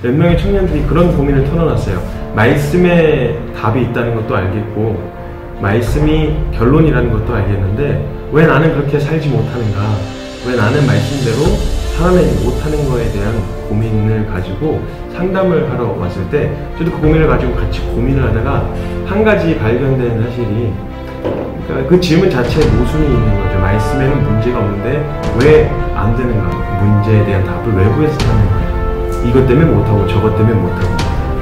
몇 명의 청년들이 그런 고민을 털어놨어요. 말씀에 답이 있다는 것도 알겠고 말씀이 결론이라는 것도 알겠는데 왜 나는 그렇게 살지 못하는가, 왜 나는 말씀대로 살아내지 못하는 거에 대한 고민을 가지고 상담을 하러 왔을 때 저도 그 고민을 가지고 같이 고민을 하다가 한 가지 발견된 사실이, 그러니까 그 질문 자체에 모순이 있는 거죠. 말씀에는 문제가 없는데 왜 안 되는가, 문제에 대한 답을 외부에서 찾는 거예요. 이것 때문에 못하고 저것 때문에 못하고.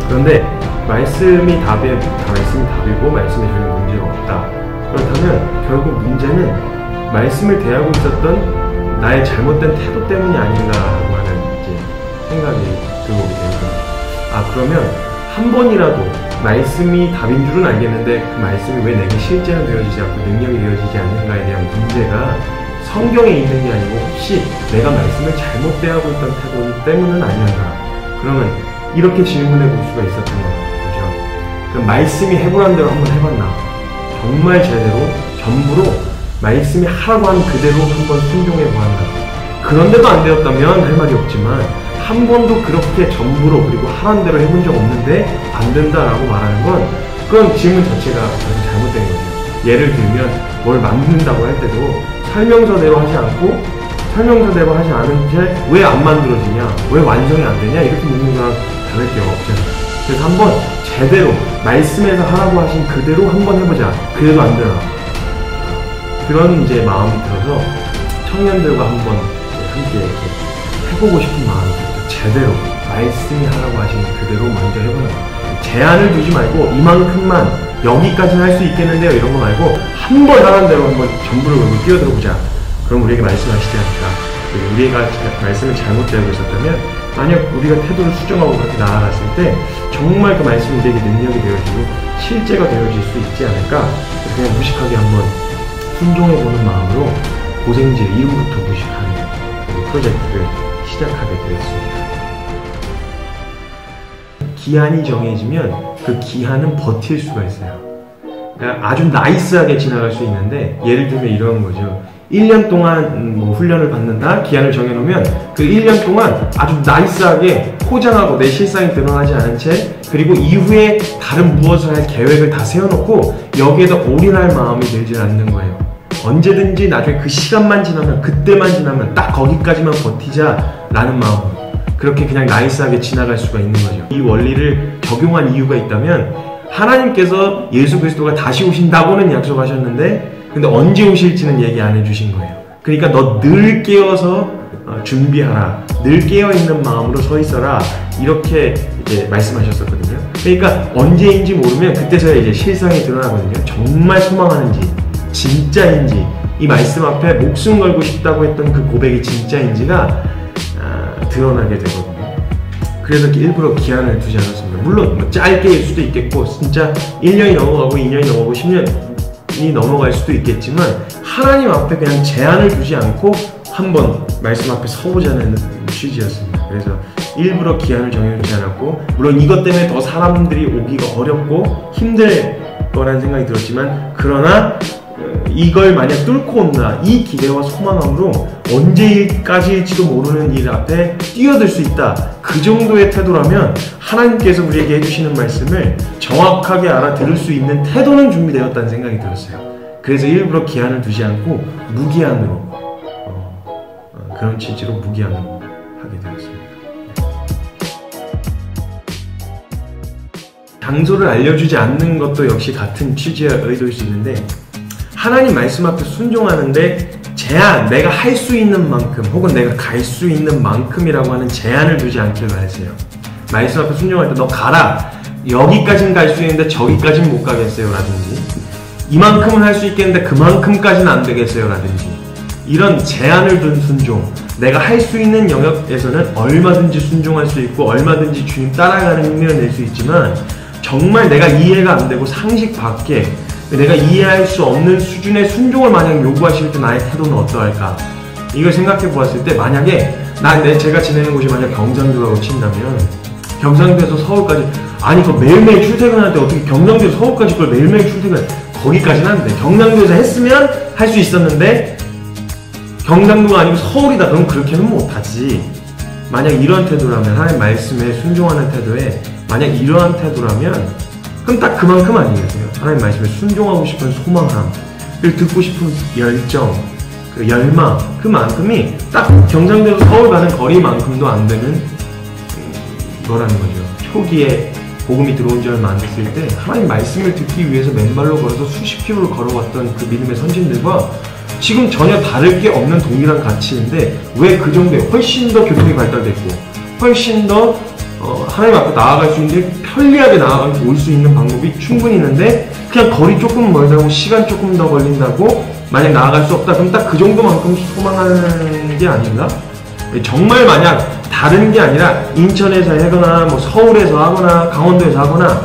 그런데 말씀이 답이고 말씀에 전혀 문제가 없다. 그렇다면 결국 문제는 말씀을 대하고 있었던 나의 잘못된 태도 때문이 아닌가라고 하는 이제 생각이 들어오게 되거든요. 그러면 한 번이라도 말씀이 답인 줄은 알겠는데 그 말씀이 왜 내게 실제는 되어지지 않고 능력이 되어지지 않는가에 대한 문제가 성경에 있는 게 아니고 혹시 내가 말씀을 잘못 대하고 있던 태도 때문은 아니었나. 그러면 이렇게 질문해 볼 수가 있었던 거죠. 그럼 말씀이 해보란 대로 한번 해봤나? 정말 제대로 전부로 말씀이 하라고 한 그대로 한번 순종해 보았나? 그런데도 안 되었다면 할 말이 없지만 한 번도 그렇게 전부로 그리고 하라는 대로 해본 적 없는데 안 된다라고 말하는 건 그건 질문 자체가 아주 잘못된 거죠. 예를 들면 뭘 만든다고 할 때도 설명서대로 하지 않고 설명서대로 하지 않은 채 왜 안 만들어지냐, 왜 완성이 안 되냐 이렇게 묻는 거랑 다를 게 없잖아요. 그래서 한번 제대로 말씀에서 하라고 하신 그대로 한번 해보자. 그래도 안 되나? 그런 이제 마음이 들어서 청년들과 한번 함께 이렇게 해보고 싶은 마음이 들어서 제대로 말씀이 하라고 하신 그대로 먼저 해보는 거예요. 제한을 두지 말고 이만큼만 여기까지는 할 수 있겠는데요 이런 거 말고 한 번 하라는 대로 한번 전부를 걸고 뛰어들어보자. 그럼 우리에게 말씀하시지 않을까. 우리가 말씀을 잘못 대하고 있었다면 만약 우리가 태도를 수정하고 그렇게 나아갔을 때 정말 그 말씀이 우리에게 능력이 되어지고 실제가 되어질 수 있지 않을까. 그냥 무식하게 한번 순종해보는 마음으로 고생질 이름부터 무식하는 프로젝트를 시작하게 되었습니다. 기한이 정해지면 그 기한은 버틸 수가 있어요. 그러니까 아주 나이스하게 지나갈 수 있는데 예를 들면 이런 거죠. 1년 동안 훈련을 받는다? 기한을 정해놓으면 그 1년 동안 아주 나이스하게 포장하고 내 실상이 드러나지 않은 채 그리고 이후에 다른 무엇을 할 계획을 다 세워놓고 여기에다 올인할 마음이 들지 않는 거예요. 언제든지 나중에 그 시간만 지나면 그때만 지나면 딱 거기까지만 버티자 라는 마음으로 그렇게 그냥 나이스하게 지나갈 수가 있는 거죠. 이 원리를 적용한 이유가 있다면 하나님께서 예수 그리스도가 다시 오신다고는 약속하셨는데 근데 언제 오실지는 얘기 안 해주신 거예요. 그러니까 너 늘 깨어서 준비하라. 늘 깨어있는 마음으로 서 있어라. 이렇게 이제 말씀하셨었거든요. 그러니까 언제인지 모르면 그때서야 이제 실상이 드러나거든요. 정말 소망하는지 진짜인지 이 말씀 앞에 목숨 걸고 싶다고 했던 그 고백이 진짜인지가 드러나게 되거든요. 그래서 일부러 기한을 두지 않았습니다. 물론 뭐 짧게일 수도 있겠고 진짜 1년이 넘어가고 2년이 넘어가고 10년이 넘어갈 수도 있겠지만 하나님 앞에 그냥 제한을 두지 않고 한번 말씀 앞에 서보자는 취지였습니다. 그래서 일부러 기한을 정해두지 않았고 물론 이것 때문에 더 사람들이 오기가 어렵고 힘들 거라는 생각이 들었지만 그러나 이걸 만약 뚫고 온다 이 기대와 소망함으로 언제까지일지도 모르는 일 앞에 뛰어들 수 있다 그 정도의 태도라면 하나님께서 우리에게 해주시는 말씀을 정확하게 알아들을 수 있는 태도는 준비되었다는 생각이 들었어요. 그래서 일부러 기한을 두지 않고 무기한으로 그런 취지로 무기한으로 하게 되었습니다. 장소를 알려주지 않는 것도 역시 같은 취지와 의도일 수 있는데 하나님 말씀 앞에 순종하는데 제한, 내가 할 수 있는 만큼 혹은 내가 갈 수 있는 만큼이라고 하는 제한을 두지 않길 바라세요. 말씀 앞에 순종할 때 너 가라. 여기까지는 갈 수 있는데 저기까지는 못 가겠어요 라든지 이만큼은 할 수 있겠는데 그만큼까지는 안 되겠어요 라든지 이런 제한을 둔 순종 내가 할 수 있는 영역에서는 얼마든지 순종할 수 있고 얼마든지 주님 따라가는 힘을 낼 수 있지만 정말 내가 이해가 안 되고 상식 밖에 내가 이해할 수 없는 수준의 순종을 만약 요구하실 때 나의 태도는 어떠할까? 이걸 생각해 보았을 때 만약에 제가 지내는 곳이 만약 경상도라고 친다면 경상도에서 서울까지 아니 그거 매일매일 출퇴근할 때 어떻게 경상도에서 서울까지 그걸 매일매일 출퇴근 거기까지는 안 돼. 경상도에서 했으면 할 수 있었는데 경상도가 아니고 서울이다 그럼 그렇게는 못하지. 만약 이런 태도라면, 하나님 말씀에 순종하는 태도에 만약 이러한 태도라면, 그럼 딱 그만큼 아니겠어요? 하나님 말씀에 순종하고 싶은 소망함, 그리고 듣고 싶은 열정, 그 열망, 그만큼이 딱 경상대로 서울 가는 거리만큼도 안 되는 거라는 거죠. 초기에 복음이 들어온 지 얼마 안 됐을 때 하나님 말씀을 듣기 위해서 맨발로 걸어서 수십 킬로를 걸어왔던 그 믿음의 선진들과 지금 전혀 다를 게 없는 동일한 가치인데 왜 그 정도에 훨씬 더 교통이 발달됐고 훨씬 더 하나님 앞에 나아갈 수 있는데 편리하게 올 수 있는 방법이 충분히 있는데 그냥 거리 조금 멀다고 시간 조금 더 걸린다고 만약 나아갈 수 없다 그럼 딱 그 정도만큼 소망하는 게 아닌가? 정말 만약 다른 게 아니라 인천에서 하거나 뭐 서울에서 하거나 강원도에서 하거나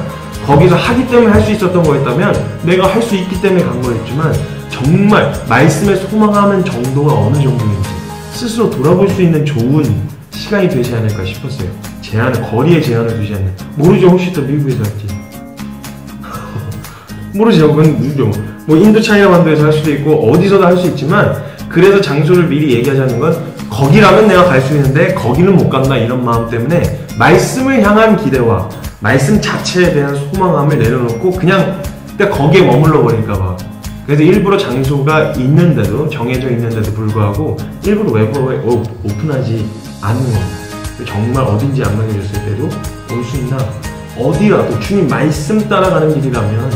거기서 하기 때문에 할 수 있었던 거였다면 내가 할 수 있기 때문에 간 거였지만 정말 말씀에 소망하는 정도가 어느 정도인지 스스로 돌아볼 수 있는 좋은 시간이 되지 않을까 싶었어요. 거리에 제한을 두지 않는. 모르죠. 혹시 또 미국에서 할지. 모르죠. 그건 모르죠. 뭐 인도 차이나 반도에서 할 수도 있고 어디서도 할 수 있지만 그래서 장소를 미리 얘기하자는 건 거기라면 내가 갈 수 있는데 거기는 못 간다 이런 마음 때문에 말씀을 향한 기대와 말씀 자체에 대한 소망함을 내려놓고 그냥 거기에 머물러 버릴까봐 그래서 일부러 장소가 있는데도 정해져 있는데도 불구하고 일부러 외부에 오픈하지 않는 겁니다. 정말 어딘지 안 정해졌을 때도 올 수 있나 어디라도 주님 말씀 따라가는 길이라면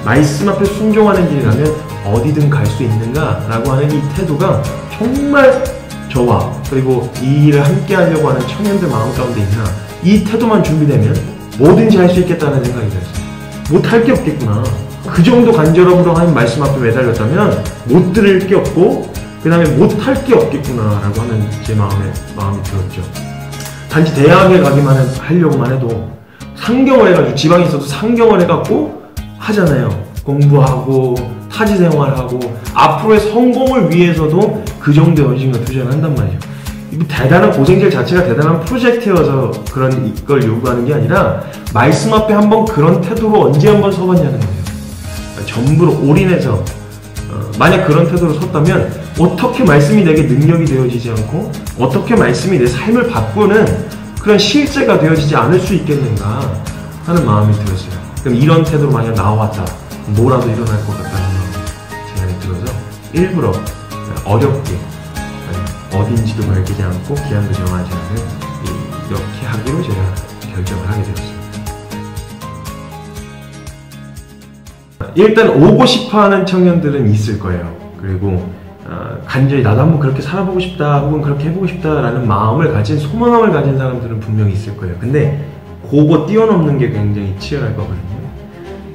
말씀 앞에 순종하는 길이라면 어디든 갈 수 있는가 라고 하는 이 태도가 정말 저와 그리고 이 일을 함께 하려고 하는 청년들 마음 가운데 있나 이 태도만 준비되면 뭐든지 할 수 있겠다는 생각이 들었어요. 못할 게 없겠구나. 그 정도 간절함으로 하는 말씀 앞에 매달렸다면 못 들을 게 없고 그 다음에 못할 게 없겠구나 라고 하는 제 마음이 들었죠. 단지 대학에 가기만 하려고만 해도 상경을 해가지고 지방에 있어도 상경을 해갖고 하잖아요. 공부하고 타지 생활하고 앞으로의 성공을 위해서도 그 정도의 헌신과 투자를 한단 말이에요. 대단한 고생질 자체가 대단한 프로젝트여서 그런 걸 요구하는 게 아니라 말씀 앞에 한번 그런 태도로 언제 한번 서봤냐는 거예요. 전부로 올인해서 만약 그런 태도로 섰다면 어떻게 말씀이 내게 능력이 되어지지 않고 어떻게 말씀이 내 삶을 바꾸는 그런 실제가 되어지지 않을 수 있겠는가 하는 마음이 들었어요. 그럼 이런 태도로 만약 나왔다 뭐라도 일어날 것 같다는 생각이 들어서 일부러 어렵게 어딘지도 밝히지 않고 기한도 정하지 않는 이렇게 하기로 제가 결정을 하게 되었어요. 일단 오고 싶어하는 청년들은 있을 거예요. 그리고 간절히 나도 한번 그렇게 살아보고 싶다 혹은 그렇게 해보고 싶다라는 마음을 가진 소망함을 가진 사람들은 분명히 있을 거예요. 근데 그거 뛰어넘는 게 굉장히 치열할 거거든요.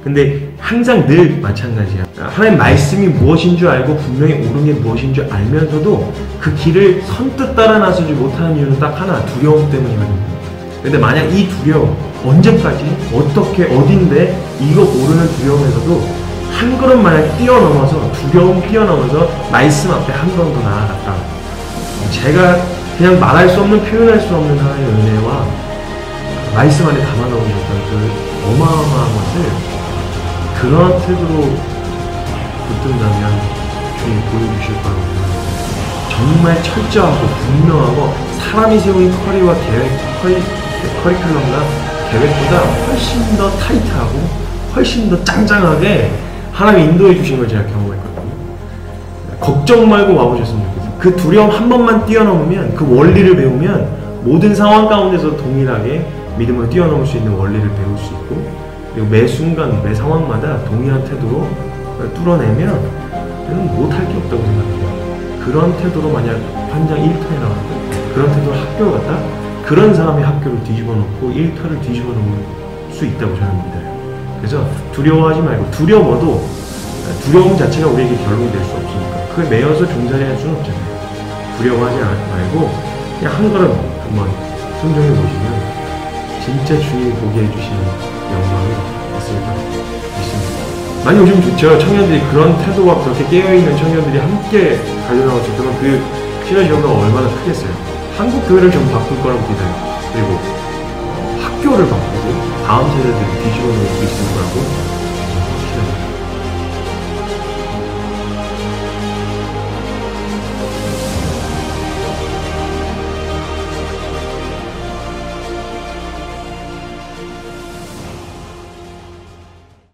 근데 항상 늘 마찬가지야. 하나님 말씀이 무엇인 줄 알고 분명히 옳은 게 무엇인 줄 알면서도 그 길을 선뜻 따라 나서지 못하는 이유는 딱 하나, 두려움 때문이거든요. 근데 만약 이 두려움, 언제까지, 어떻게, 어딘데 이거 모르는 두려움에서도 한 걸음 만약 뛰어넘어서 두려움 뛰어넘어서 말씀 앞에 한 걸음 더 나아갔다. 제가 그냥 말할 수 없는 표현할 수 없는 하나님의 은혜와 말씀 안에 담아놓으셨던 그 어마어마한 것을 그런 태도로 붙든다면 주님이 보여주실 거라고 정말 철저하고 분명하고 사람이 세운 커리큘럼과 계획보다 훨씬 더 타이트하고 훨씬 더 짱짱하게 하나님이 인도해 주신 걸 제가 경험했거든요. 걱정 말고 와보셨으면 좋겠어요. 그 두려움 한 번만 뛰어넘으면 그 원리를 배우면 모든 상황 가운데서 동일하게 믿음으로 뛰어넘을 수 있는 원리를 배울 수 있고 그리고 매 순간, 매 상황마다 동일한 태도로 뚫어내면 저는 못할 게 없다고 생각해요. 그런 태도로 만약 환장 1터에 나왔다. 그런 태도로 학교 갔다. 그런 사람이 학교를 뒤집어 놓고 1터를 뒤집어 놓을 수 있다고 저는 믿어요. 그래서 두려워하지 말고 두려워도 두려움 자체가 우리에게 결론이 될 수 없으니까 그걸 매여서 종살이 할 수는 없잖아요. 두려워하지 말고 그냥 한 걸음 한번 순종해 보시면 진짜 주님이 보게 해주시는 영광이 있을까 믿습니다. 많이 오시면 좋죠. 청년들이 그런 태도와 그렇게 깨어있는 청년들이 함께 가려나올 수 있다면 그 시너지 효과가 얼마나 크겠어요. 한국 교회를 좀 바꿀 거라고 믿어요. 그리고 학교를 바꾸고 다음 세대들을 뒤집어 놓을 수 있을 거라고